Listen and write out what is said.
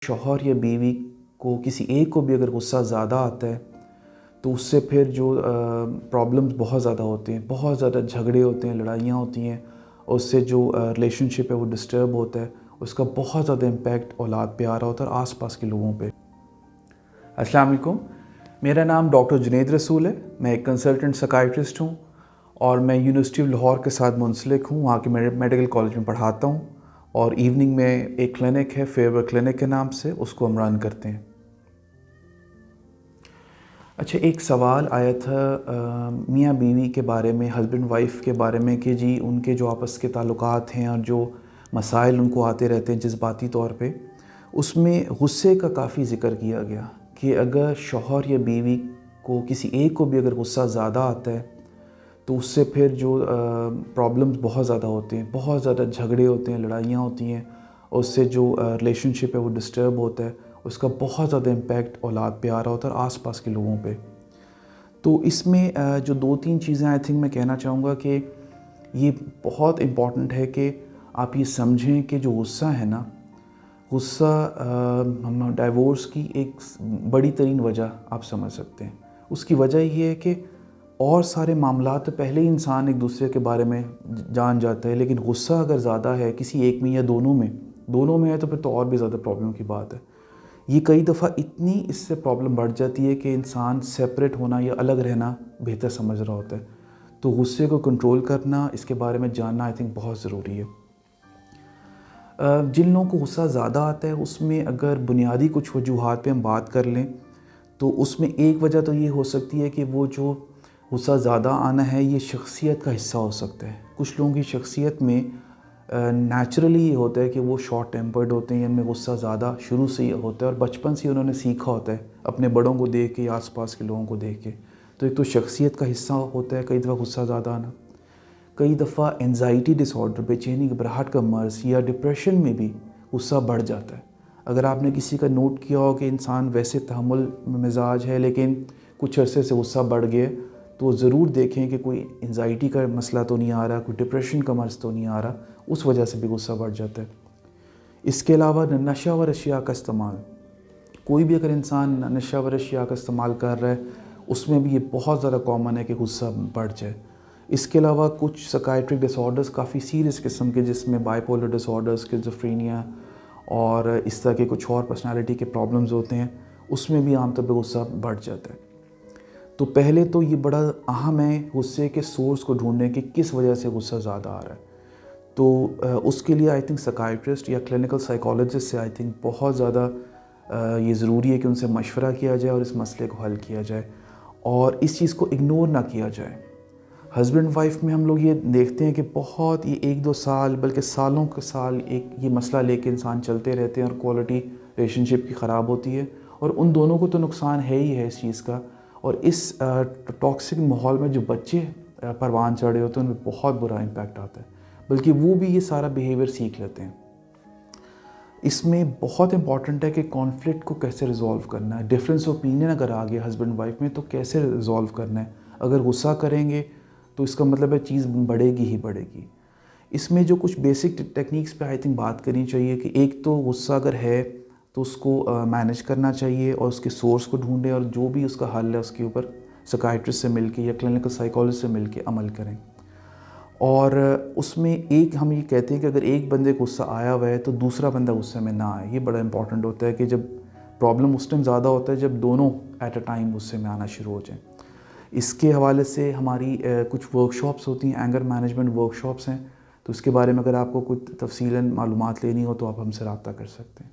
शौहर या बीवी को किसी एक को भी अगर गुस्सा ज़्यादा आता है तो उससे फिर जो प्रॉब्लम्स बहुत ज़्यादा होते हैं, बहुत ज़्यादा झगड़े होते हैं, लड़ाइयाँ होती हैं और उससे जो रिलेशनशिप है वो डिस्टर्ब होता है। उसका बहुत ज़्यादा इम्पैक्ट औलाद पे आ रहा होता है और आसपास के लोगों पे। अस्सलाम वालेकुम, मेरा नाम डॉक्टर जुनैद रसूल है। मैं एक कंसल्टेंट साइकियाट्रिस्ट हूँ और मैं यूनिवर्सिटी ऑफ लाहौर के साथ मुंसलिक हूँ। वहाँ के मेडिकल कॉलेज में पढ़ाता हूँ और इवनिंग में एक क्लिनिक है फेवर क्लिनिक के नाम से, उसको हम रन करते हैं। अच्छा, एक सवाल आया था मियाँ बीवी के बारे में, हस्बैंड वाइफ के बारे में कि जी उनके जो आपस के ताल्लुकात हैं और जो मसाइल उनको आते रहते हैं जज्बाती तौर पे, उसमें गुस्से का काफ़ी ज़िक्र किया गया कि अगर शौहर या बीवी को किसी एक को भी अगर गुस्सा ज़्यादा आता है तो उससे फिर जो प्रॉब्लम्स बहुत ज़्यादा होते हैं, बहुत ज़्यादा झगड़े होते हैं, लड़ाइयाँ होती हैं और उससे जो रिलेशनशिप है वो डिस्टर्ब होता है। उसका बहुत ज़्यादा इम्पैक्ट औलाद पे आ रहा होता है और आसपास के लोगों पे। तो इसमें जो 2-3 चीज़ें आई थिंक मैं कहना चाहूँगा कि ये बहुत इम्पॉर्टेंट है कि आप ये समझें कि जो गुस्सा है ना, गुस्सा हम डाइवोर्स की एक बड़ी तरीन वजह आप समझ सकते हैं। उसकी वजह ये है कि और सारे मामलात तो पहले ही इंसान एक दूसरे के बारे में जान जाता है, लेकिन गुस्सा अगर ज़्यादा है किसी एक में या दोनों में है तो फिर तो और भी ज़्यादा प्रॉब्लम की बात है। ये कई दफ़ा इतनी इससे प्रॉब्लम बढ़ जाती है कि इंसान सेपरेट होना या अलग रहना बेहतर समझ रहा होता है। तो गुस्से को कंट्रोल करना, इसके बारे में जानना आई थिंक बहुत ज़रूरी है। जिन लोगों को गुस्सा ज़्यादा आता है उसमें अगर बुनियादी कुछ वजूहात पे हम बात कर लें तो उसमें एक वजह तो ये हो सकती है कि वो जो गुस्सा ज़्यादा आना है ये शख्सियत का हिस्सा हो सकता है। कुछ लोगों की शख्सियत में नेचुरली ये होता है कि वो शॉर्ट टेम्पर्ड होते हैं, इनमें गुस्सा ज़्यादा शुरू से ही होता है और बचपन से उन्होंने सीखा होता है अपने बड़ों को देख के या आसपास के लोगों को देख के। तो एक तो शख्सियत का हिस्सा होता है कई दफ़ा गुस्सा ज़्यादा आना। कई दफ़ा एंजाइटी डिसऑर्डर, बेचैनी घबराहट का मर्ज़ या डिप्रेशन में भी गुस्सा बढ़ जाता है। अगर आपने किसी का नोट किया हो कि इंसान वैसे तहम्मुल मिजाज है लेकिन कुछ अरसे से गुस्सा बढ़ गया, तो ज़रूर देखें कि कोई एंजाइटी का मसला तो नहीं आ रहा, कोई डिप्रेशन का मर्ज़ तो नहीं आ रहा, उस वजह से भी गुस्सा बढ़ जाता है। इसके अलावा नशा व अशिया का इस्तेमाल, कोई भी अगर इंसान नशा व अशिया का इस्तेमाल कर रहा है उसमें भी ये बहुत ज़्यादा कॉमन है कि गुस्सा बढ़ जाए। इसके अलावा कुछ साइकियाट्रिक डिसऑर्डर्स काफ़ी सीरियस किस्म के, जिसमें बाइपोलर डिसऑर्डर्स, स्किज़ोफ्रेनिया और इस तरह के कुछ और पर्सनालिटी के प्रॉब्लम्स होते हैं, उसमें भी आमतौर पर गुस्सा बढ़ जाता है। तो पहले तो ये बड़ा अहम है गुस्से के सोर्स को ढूंढने कि किस वजह से गुस्सा ज़्यादा आ रहा है। तो उसके लिए आई थिंक साइकियाट्रिस्ट या क्लिनिकल साइकोलॉजिस्ट से आई थिंक बहुत ज़्यादा ये ज़रूरी है कि उनसे मशवरा किया जाए और इस मसले को हल किया जाए और इस चीज़ को इग्नोर ना किया जाए। हस्बैंड वाइफ में हम लोग ये देखते हैं कि बहुत ये 1-2 साल बल्कि सालों के साल एक ये मसला लेके इंसान चलते रहते हैं और क्वालिटी रिलेशनशिप की ख़राब होती है और उन दोनों को तो नुकसान है ही है इस चीज़ का। और इस टॉक्सिक माहौल में जो बच्चे परवान चढ़े होते हैं उनमें बहुत बुरा इम्पैक्ट आता है, बल्कि वो भी ये सारा बिहेवियर सीख लेते हैं। इसमें बहुत इंपॉर्टेंट है कि कॉन्फ्लिक्ट को कैसे रिजॉल्व करना है। डिफरेंस ओपिनियन अगर आ गया हस्बैंड वाइफ में तो कैसे रिजॉल्व करना है। अगर गुस्सा करेंगे तो इसका मतलब है चीज़ बढ़ेगी ही बढ़ेगी। इसमें जो कुछ बेसिक टेक्निक्स पे आई थिंक बात करनी चाहिए कि एक तो गुस्सा अगर है तो उसको मैनेज करना चाहिए और उसके सोर्स को ढूंढें और जो भी उसका हल है उसके ऊपर साइकियाट्रिस्ट से मिलके या क्लिनिकल साइकोलॉजिस्ट से मिलके अमल करें। और उसमें एक हम ये कहते हैं कि अगर एक बंदे गुस्सा आया हुआ है तो दूसरा बंदा गुस्से में ना आए। ये बड़ा इंपॉर्टेंट होता है कि जब प्रॉब्लम उस टाइम ज़्यादा होता है जब दोनों एट अ टाइम गुस्से में आना शुरू हो जाए। इसके हवाले से हमारी कुछ वर्कशॉप्स होती हैं, एंगर मैनेजमेंट वर्कशॉप्स हैं, तो उसके बारे में अगर आपको कुछ तफसीलन मालूमात लेनी हो तो आप हमसे रब्ता कर सकते हैं।